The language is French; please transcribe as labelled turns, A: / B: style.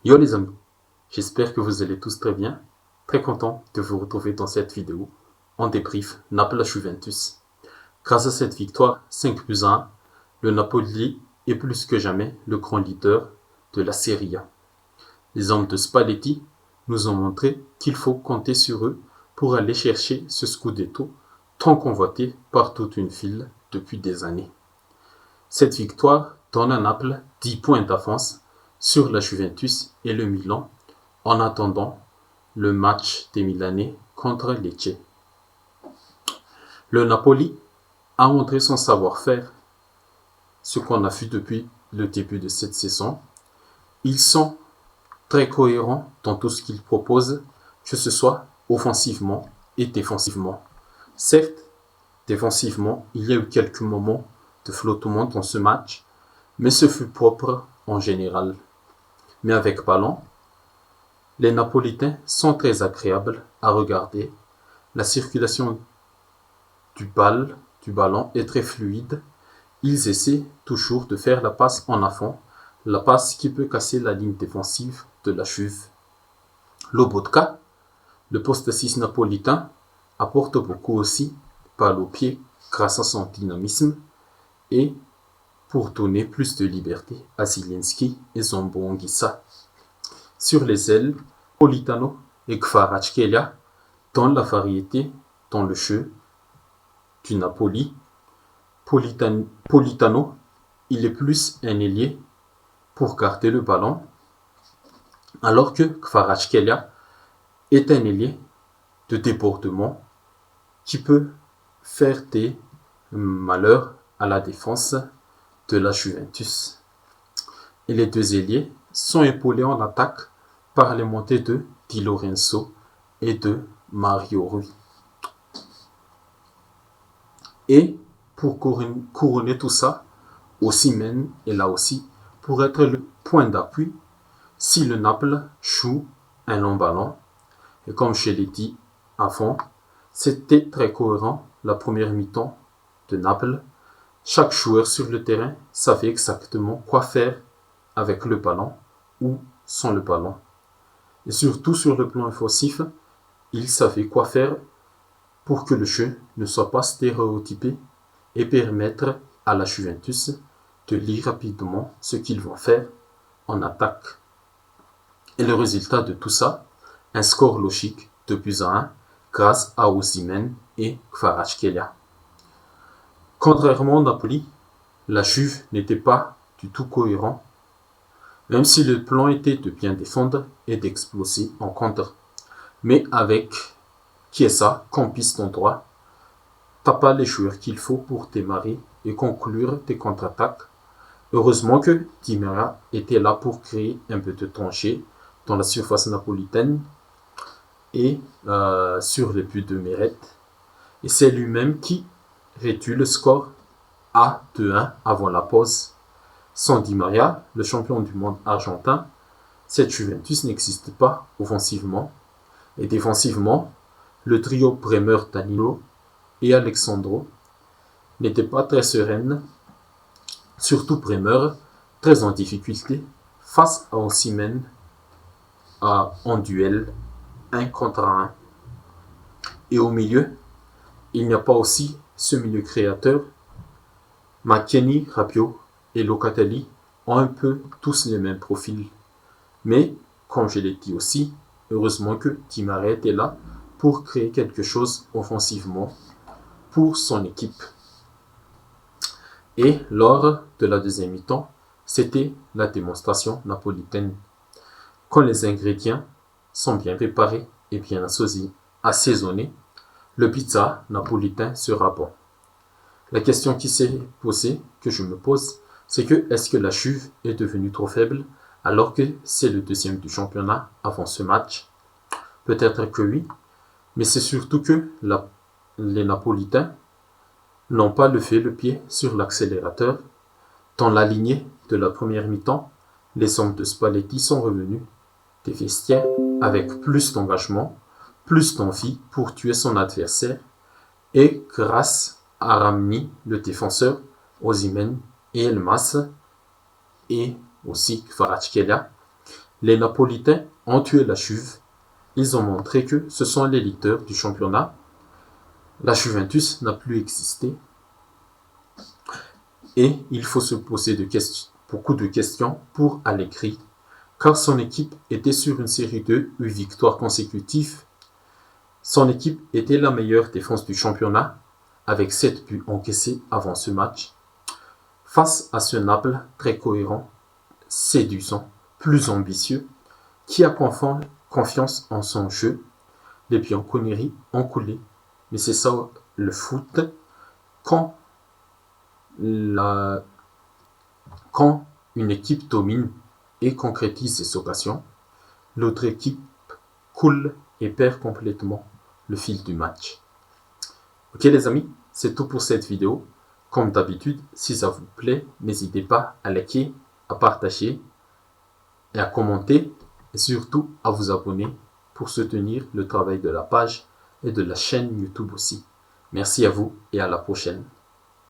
A: Yo les amis, j'espère que vous allez tous très bien. Très content de vous retrouver dans cette vidéo en débrief Naples-Juventus. Grâce à cette victoire 5-1, le Napoli est plus que jamais le grand leader de la Serie A. Les hommes de Spalletti nous ont montré qu'il faut compter sur eux pour aller chercher ce scudetto tant convoité par toute une file depuis des années. Cette victoire donne à Naples 10 points d'avance sur la Juventus et le Milan en attendant le match des Milanais contre Lecce. Le Napoli a montré son savoir-faire, ce qu'on a vu depuis le début de cette saison. Ils sont très cohérents dans tout ce qu'ils proposent, que ce soit offensivement et défensivement. Certes, défensivement, il y a eu quelques moments de flottement dans ce match, mais ce fut propre en général. Mais avec ballon, les Napolitains sont très agréables à regarder. La circulation du ballon est très fluide. Ils essaient toujours de faire la passe en avant, la passe qui peut casser la ligne défensive de la Juve. Lobotka, le poste 6 napolitain, apporte beaucoup aussi, balle au pied grâce à son dynamisme et pour donner plus de liberté à Zielinski et Zambo Anguissa. Sur les ailes, Politano et Kvaratskhelia donnent la variété dans le jeu du Napoli. Politano, il est plus un ailier pour garder le ballon, alors que Kvaratskhelia est un ailier de débordement qui peut faire des malheurs à la défense de la Juventus. Et les deux ailiers sont épaulés en attaque par les montées de Di Lorenzo et de Mario Rui. Et pour couronner tout ça, Osimhen est là aussi pour être le point d'appui si le Naples joue un long ballon. Et comme je l'ai dit avant, c'était très cohérent la première mi-temps de Naples. Chaque joueur sur le terrain savait exactement quoi faire avec le ballon ou sans le ballon. Et surtout sur le plan offensif, il savait quoi faire pour que le jeu ne soit pas stéréotypé et permettre à la Juventus de lire rapidement ce qu'ils vont faire en attaque. Et le résultat de tout ça, un score logique de 2-1 grâce à Osimhen et Kvaratskhelia. Contrairement au Napoli, la Juve n'était pas du tout cohérent, même si le plan était de bien défendre et d'exploser en contre. Mais avec Chiesa comme piston droit, t'as pas les joueurs qu'il faut pour démarrer et conclure tes contre-attaques. Heureusement que Di Maria était là pour créer un peu de danger dans la surface napolitaine et sur le but de Meret. Et c'est lui-même qui réduit le score à 2-1 avant la pause. Sans Di Maria, le champion du monde argentin, cette Juventus n'existe pas offensivement. Et défensivement, le trio Bremer, Danilo et Alexandro n'était pas très sereine, surtout Bremer, très en difficulté face à Osimhen en duel 1 contre 1. Et au milieu, il n'y a pas aussi ce milieu créateur. McKennie, Rabiot et Locatelli ont un peu tous les mêmes profils. Mais, comme je l'ai dit aussi, heureusement que Di Maria était là pour créer quelque chose offensivement pour son équipe. Et lors de la deuxième mi-temps, c'était la démonstration napolitaine. Quand les ingrédients sont bien préparés et bien assaisonnés, le pizza napolitain sera bon. La question qui s'est posée, que je me pose, c'est que est-ce que la Juve est devenue trop faible alors que c'est le deuxième du championnat avant ce match? Peut-être que oui, mais c'est surtout que les Napolitains n'ont pas levé le pied sur l'accélérateur. Dans la lignée de la première mi-temps, les hommes de Spalletti sont revenus des vestiaires avec plus d'engagement, plus d'envie pour tuer son adversaire et grâce à Ramni, le défenseur, Osimhen et Elmas et aussi Kvaratskhelia, Les Napolitains ont tué la Juve. Ils ont montré que ce sont les leaders du championnat. La Juventus n'a plus existé. Et il faut se poser beaucoup de questions pour Allegri, car son équipe était sur une série de 8 victoires consécutives. Son équipe était la meilleure défense du championnat, avec 7 buts encaissés avant ce match. Face à ce Naples très cohérent, séduisant, plus ambitieux, qui a confiance en son jeu, les bianconeri ont coulé. Mais c'est ça le foot. Quand une équipe domine et concrétise ses occasions, l'autre équipe coule et perd complètement le fil du match. Ok les amis, c'est tout pour cette vidéo. Comme d'habitude, si ça vous plaît, n'hésitez pas à liker, à partager et à commenter et surtout à vous abonner pour soutenir le travail de la page et de la chaîne YouTube aussi. Merci à vous et à la prochaine.